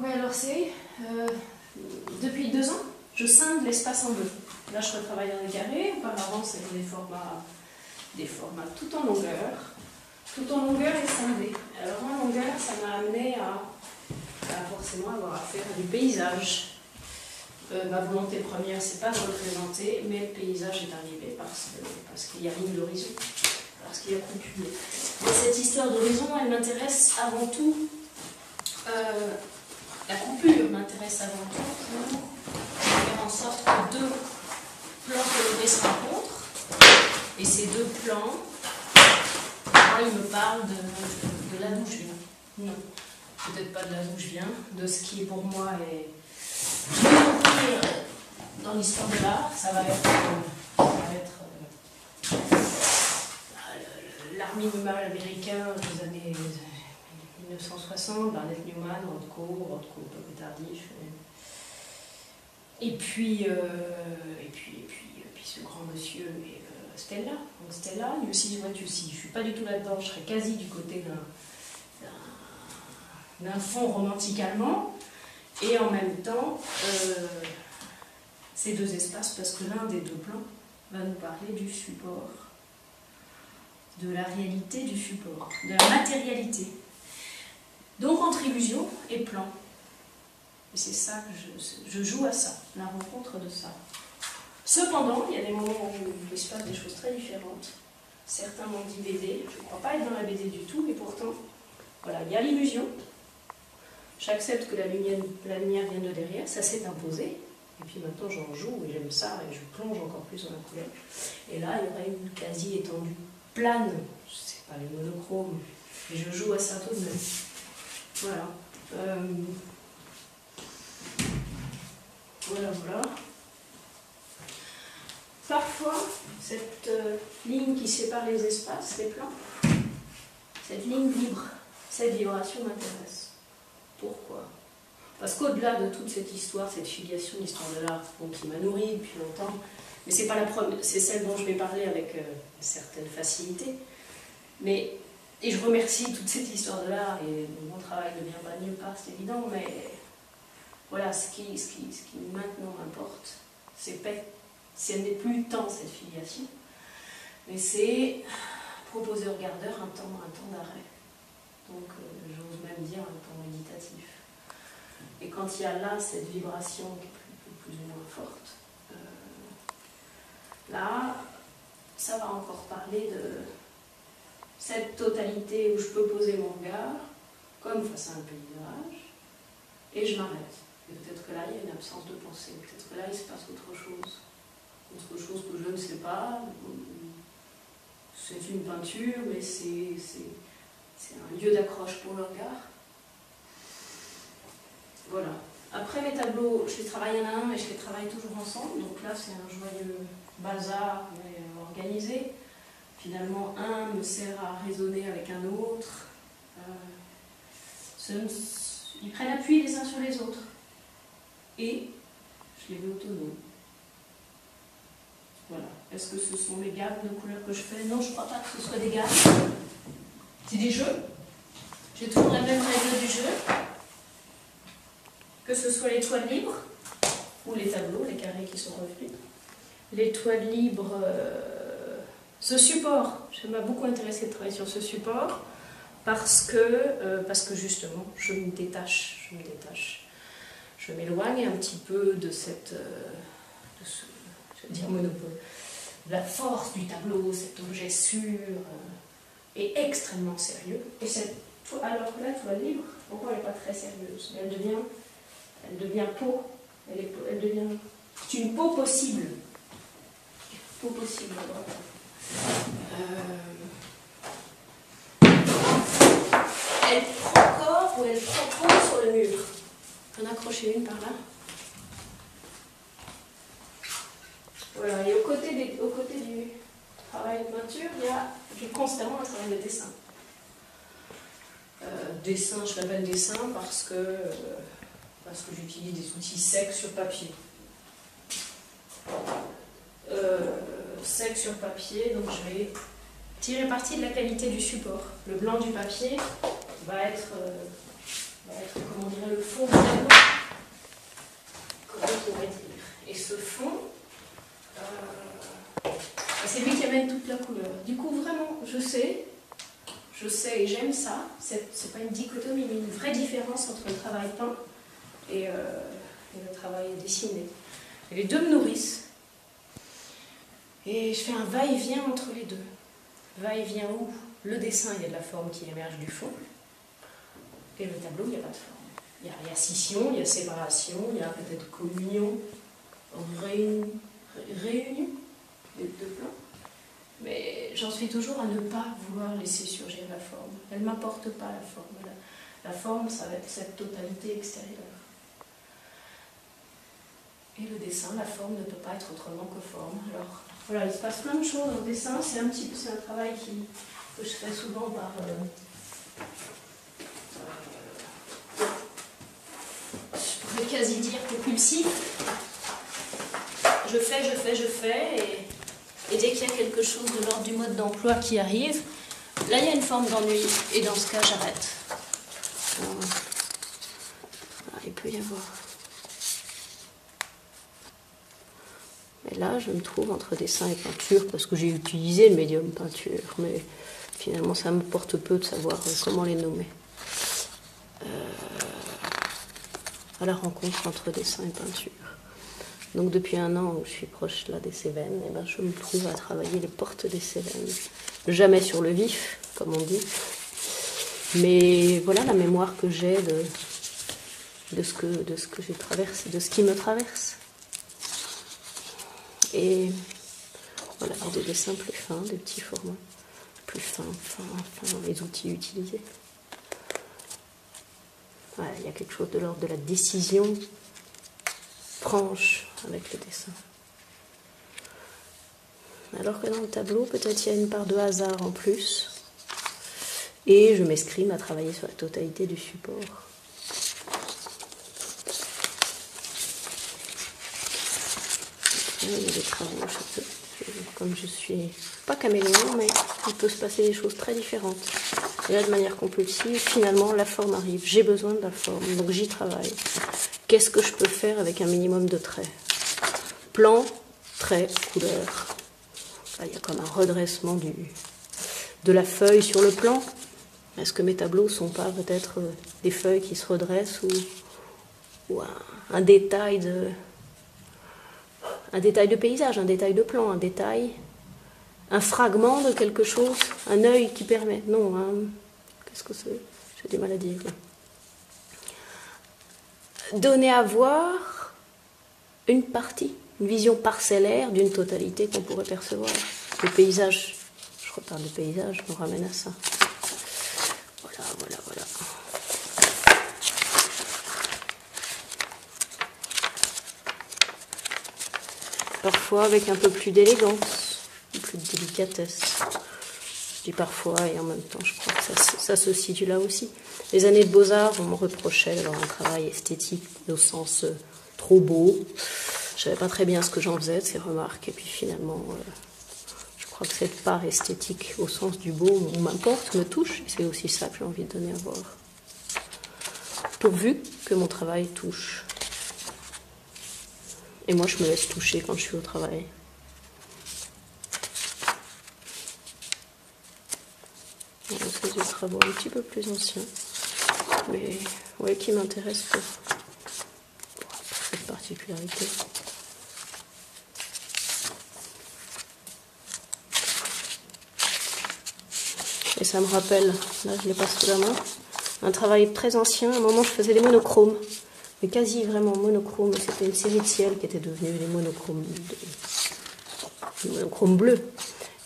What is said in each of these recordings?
Oui, alors c'est depuis 2 ans, je scinde l'espace en deux. Là, je retravaille dans les carrés. Auparavant, c'était des formats tout en longueur. Tout en longueur et scindé. Alors en longueur, ça m'a amené à forcément avoir affaire à du paysage. Ma volonté première, c'est pas de représenter, mais le paysage est arrivé parce qu'il y a ligne d'horizon, parce qu'il y a coupure. Et cette histoire d'horizon, elle m'intéresse avant tout. La coupure m'intéresse avant tout pour faire en sorte que 2 plans colorés se rencontrent. Et ces 2 plans, moi, ils me parlent de là d'où je viens. Non, peut-être pas de là d'où je viens, de ce qui pour moi est dans l'histoire de l'art. Ça va être l'art minimal américain des années 1960, Barnett Newman, Rothko un peu plus tardif. Et puis ce grand monsieur, Stella. Donc Stella, lui aussi, je ne suis pas du tout là-dedans, je serais quasi du côté d'un fond romantique allemand. Et en même temps, ces 2 espaces, parce que l'un des 2 plans va nous parler du support, de la réalité du support, de la matérialité. Donc entre illusion et plan. Et c'est ça que je joue à ça, la rencontre de ça. Cependant, il y a des moments où il se passe des choses très différentes. Certains m'ont dit BD, je ne crois pas être dans la BD du tout, mais pourtant, voilà, il y a l'illusion. J'accepte que la lumière vienne de derrière, ça s'est imposé. Et puis maintenant, j'en joue et j'aime ça, et je plonge encore plus dans la couleur. Et là, il y aurait une quasi-étendue plane, c'est pas les monochromes, mais je joue à ça tout de même. Voilà. Voilà. Parfois, cette ligne qui sépare les espaces, les plans, cette ligne vibre, cette vibration m'intéresse. Pourquoi? Parce qu'au-delà de toute cette histoire, cette filiation d'histoire de l'art, qui m'a nourrie depuis longtemps, mais c'est pas la première, c'est celle dont je vais parler avec certaine facilité. Et je remercie toute cette histoire de l'art, et mon travail ne vient pas de nulle part, c'est évident, mais voilà, ce qui maintenant m'importe, c'est si elle n'est plus tant cette filiation, mais c'est proposer au regardeur un temps d'arrêt. Donc j'ose même dire un temps méditatif. Et quand il y a là cette vibration qui est plus ou moins forte, là, ça va encore parler de cette totalité où je peux poser mon regard, comme face à un paysage, et je m'arrête. Et peut-être que là, il y a une absence de pensée, peut-être que là, il se passe autre chose que je ne sais pas. C'est une peinture, mais c'est un lieu d'accroche pour le regard. Voilà. Après, mes tableaux, je les travaille un à un, mais je les travaille toujours ensemble. Donc là, c'est un joyeux bazar, mais organisé. Finalement, un me sert à raisonner avec un autre. Ils prennent appui les uns sur les autres. Et je les veux autonomes. Voilà. Est-ce que ce sont les gammes de couleurs que je fais? Non, je ne crois pas que ce soit des gammes. C'est des jeux. J'ai toujours la même règle du jeu. Que ce soit les toiles libres, ou les tableaux, les carrés qui sont revenus. Les toiles libres, ce support, ça m'a beaucoup intéressé de travailler sur ce support, parce que justement, je me détache. Je m'éloigne un petit peu de ce je veux dire monopole. La force du tableau, cet objet sûr, est extrêmement sérieux. Et alors que la toile libre, pourquoi elle n'est pas très sérieuse? Elle devient peau. Elle devient. C'est une peau possible. Peau possible. Elle prend corps ou elle prend peau sur le mur. J'en ai accroché une par là. Voilà, et aux côtés du travail de peinture, j'ai constamment un travail de dessin. Je l'appelle dessin parce que j'utilise des outils secs sur papier. Secs sur papier, donc je vais tirer parti de la qualité du support. Le blanc du papier va va être, comment on dirait, le fond du tableau. Comment on pourrait dire. Et ce fond, c'est lui qui amène toute la couleur. Du coup, vraiment, je sais et j'aime ça. C'est pas une dichotomie, mais une vraie différence entre le travail peint et le travail dessiné. Et les deux me nourrissent. Et je fais un va-et-vient entre les deux. Va-et-vient où le dessin, il y a de la forme qui émerge du fond. Et le tableau, il n'y a pas de forme. Il y a scission, il y a séparation, il y a peut-être communion, réunion des deux plans. Mais j'en suis toujours à ne pas vouloir laisser surgir la forme. Elle ne m'apporte pas la forme. La forme, ça va être cette totalité extérieure. Et le dessin, la forme ne peut pas être autrement que forme. Alors voilà, il se passe plein de choses au dessin. C'est un travail que je fais souvent par... je pourrais quasi dire compulsif. Je fais, et dès qu'il y a quelque chose de l'ordre du mode d'emploi qui arrive, là il y a une forme d'ennui, et dans ce cas j'arrête. Il peut y avoir... Et là, je me trouve entre dessin et peinture, parce que j'ai utilisé le médium peinture, mais finalement, ça me porte peu de savoir comment les nommer. À la rencontre entre dessin et peinture. Donc, depuis un an où je suis proche là des Cévennes, et ben, je me trouve à travailler les portes des Cévennes. Jamais sur le vif, comme on dit, mais voilà la mémoire que j'ai de ce que j'ai traversé, de ce qui me traverse. Et voilà, des dessins plus fins, des petits formats plus fins, les outils utilisés. Voilà, il y a quelque chose de l'ordre de la décision franche avec le dessin. Alors que dans le tableau, peut-être il y a une part de hasard en plus. Et je m'escrime à travailler sur la totalité du support. Il y a des travaux, comme je suis pas caméléon, mais il peut se passer des choses très différentes. Et là, de manière compulsive, finalement, la forme arrive. J'ai besoin de la forme, donc j'y travaille. Qu'est-ce que je peux faire avec un minimum de traits? Plan, traits, couleurs. Là, il y a comme un redressement de la feuille sur le plan. Est-ce que mes tableaux ne sont pas peut-être des feuilles qui se redressent ou un détail de... Un détail de paysage, un détail de plan, un fragment de quelque chose, un œil qui permet. Non, qu'est-ce que c'est? J'ai du mal à dire. Donner à voir une partie, une vision parcellaire d'une totalité qu'on pourrait percevoir. Le paysage, je reparle de paysage, me ramène à ça. Voilà. Parfois avec un peu plus d'élégance, plus de délicatesse. Je dis parfois et en même temps je crois que ça se situe là aussi. Les années de Beaux-Arts, on me reprochait d'avoir un travail esthétique au sens trop beau. Je savais pas très bien ce que j'en faisais de ces remarques et puis finalement je crois que cette part esthétique au sens du beau m'importe, me touche et c'est aussi ça que j'ai envie de donner à voir. Pourvu que mon travail touche. Et moi, je me laisse toucher quand je suis au travail. C'est des travaux un petit peu plus anciens, mais ouais, qui m'intéressent pour cette particularité. Et ça me rappelle, là je l'ai pas sous la main, un travail très ancien. À un moment, je faisais des monochromes. Mais quasi vraiment monochrome, c'était une série de ciel qui était devenue des monochromes bleus.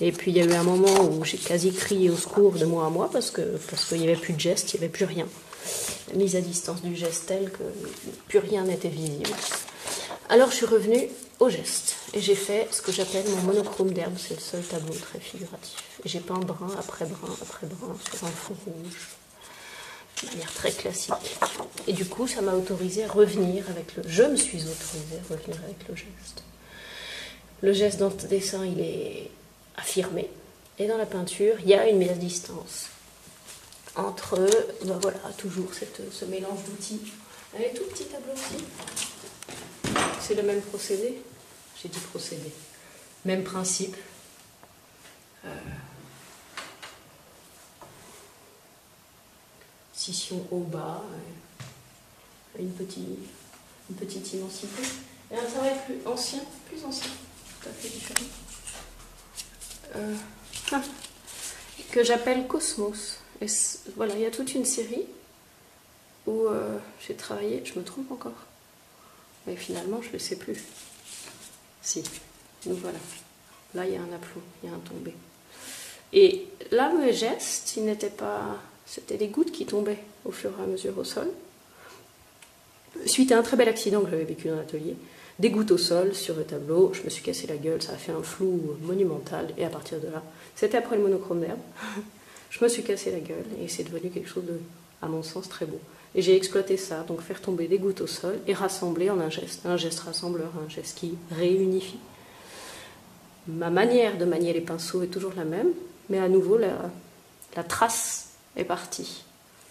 Et puis il y a eu un moment où j'ai quasi crié au secours de moi à moi parce qu'il n'y avait plus de geste, il n'y avait plus rien. La mise à distance du geste telle que plus rien n'était visible. Alors je suis revenue au geste et j'ai fait ce que j'appelle mon monochrome d'herbe, c'est le seul tableau très figuratif. Et j'ai peint brin après brin après brin sur un fond rouge. De manière très classique. Et du coup, ça m'a autorisé à revenir avec le... Je me suis autorisée à revenir avec le geste. Le geste dans le dessin, il est affirmé. Et dans la peinture, il y a une mise à distance. entre, ben voilà, toujours ce mélange d'outils. Un tout petit tableau aussi. C'est le même procédé. J'ai dit procédé. Même principe. Scission haut-bas. Une petite immensité. Et un travail plus ancien. Tout à fait différent. Que j'appelle Cosmos. Et voilà, il y a toute une série où j'ai travaillé, je me trompe encore, mais finalement je ne le sais plus. Si, nous voilà. Là il y a un aplomb, il y a un tombé. Et là mes gestes, ils n'étaient pas... C'était des gouttes qui tombaient au fur et à mesure au sol. Suite à un très bel accident que j'avais vécu dans l'atelier, des gouttes au sol sur le tableau, je me suis cassé la gueule, ça a fait un flou monumental, et à partir de là, c'était après le monochrome d'herbe, je me suis cassé la gueule, et c'est devenu quelque chose de, à mon sens, très beau. Et j'ai exploité ça, donc faire tomber des gouttes au sol, et rassembler en un geste rassembleur, un geste qui réunifie. Ma manière de manier les pinceaux est toujours la même, mais à nouveau, la trace est partie.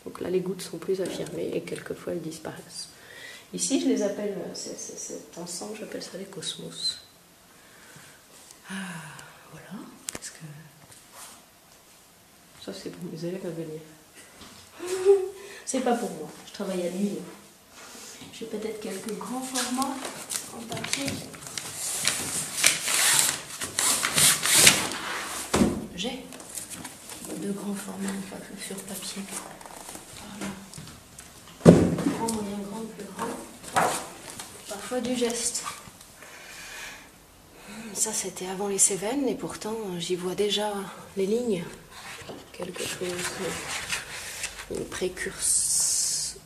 Donc là, les gouttes sont plus affirmées, et quelquefois elles disparaissent. Ici, je les appelle, cet ensemble, j'appelle ça les cosmos. Voilà. Qu'est-ce que... Ça, c'est pour mes élèves à venir. C'est pas pour moi. Je travaille à l'huile. J'ai peut-être quelques grands formats en papier. J'ai 2 grands formats sur papier. Voilà. Grand, moyen, grand, plus grand. Parfois du geste. Ça, c'était avant les Cévennes, et pourtant, j'y vois déjà les lignes. Quelque chose, une précurseur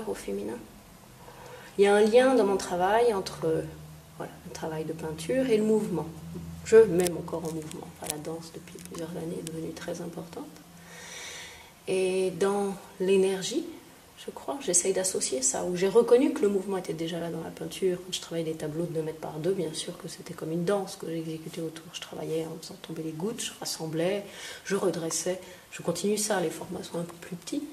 au féminin. Il y a un lien dans mon travail entre voilà, le travail de peinture et le mouvement. Je mets mon corps en mouvement. Enfin, la danse, depuis plusieurs années, est devenue très importante. Et dans l'énergie, je crois, j'essaye d'associer ça, où j'ai reconnu que le mouvement était déjà là dans la peinture. Quand je travaillais des tableaux de 2 mètres par 2, bien sûr que c'était comme une danse que j'exécutais autour. Je travaillais en faisant tomber les gouttes, je rassemblais, je redressais. Je continue ça, les formats sont un peu plus petits.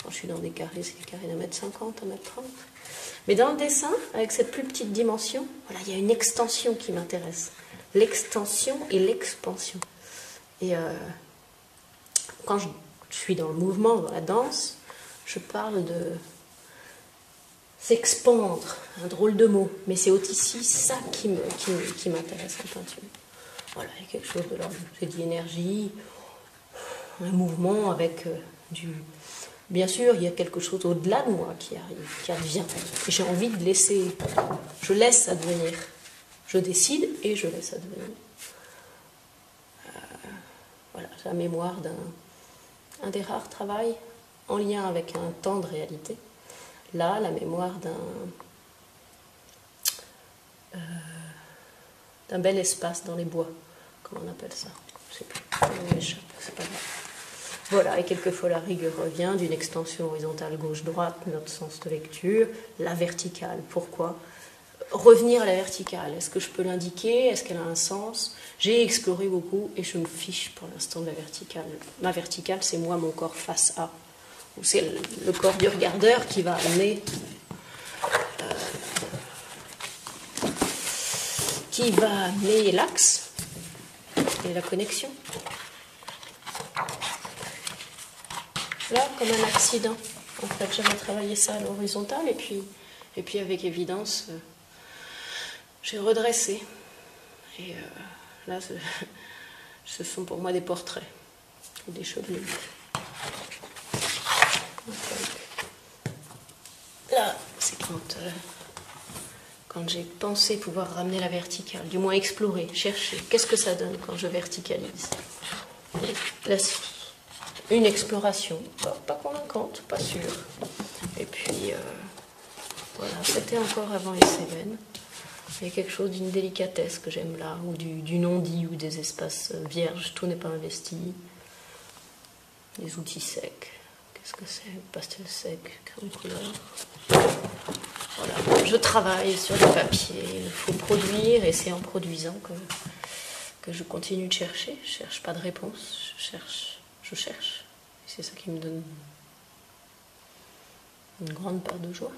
Quand je suis dans des carrés, c'est des carrés d'1m50, 1m30. Mais dans le dessin, avec cette plus petite dimension, voilà, il y a une extension qui m'intéresse. L'extension et l'expansion. Et quand je suis dans le mouvement, dans la danse, je parle de s'expandre, un drôle de mot, mais c'est aussi ça qui m'intéresse en peinture. Voilà, il y a quelque chose de l'ordre, j'ai dit énergie, un mouvement avec du... Bien sûr, il y a quelque chose au-delà de moi qui arrive, qui advient. Et j'ai envie de laisser, je laisse advenir. Je décide et je laisse advenir. Voilà, j'ai la mémoire d'un des rares travails en lien avec un temps de réalité. Là, la mémoire d'un bel espace dans les bois. Comment on appelle ça? Je ne sais plus. Ça m'échappe, c'est pas grave. Voilà, et quelquefois la rigueur revient d'une extension horizontale gauche-droite, notre sens de lecture, la verticale. Pourquoi? Revenir à la verticale, est-ce que je peux l'indiquer? Est-ce qu'elle a un sens? J'ai exploré beaucoup et je me fiche pour l'instant de la verticale. Ma verticale, c'est moi, mon corps face à. C'est le corps du regardeur qui va amener l'axe et la connexion. Là, comme un accident. En fait, j'avais travaillé ça à l'horizontale et puis avec évidence, j'ai redressé. Et là, ce sont pour moi des portraits, des chevelures. Là, c'est quand j'ai pensé pouvoir ramener la verticale, du moins explorer, chercher, qu'est-ce que ça donne quand je verticalise. Là, une exploration, pas convaincante, pas sûre. Et puis, voilà, c'était encore avant les Cévennes. Il y a quelque chose d'une délicatesse que j'aime là, ou du non-dit, ou des espaces vierges, tout n'est pas investi. Des outils secs. Qu'est-ce que c'est? Pastel sec, crème couleur. Voilà, je travaille sur le papier, il faut produire, et c'est en produisant que je continue de chercher. Je ne cherche pas de réponse, je cherche. C'est ça qui me donne une grande part de joie.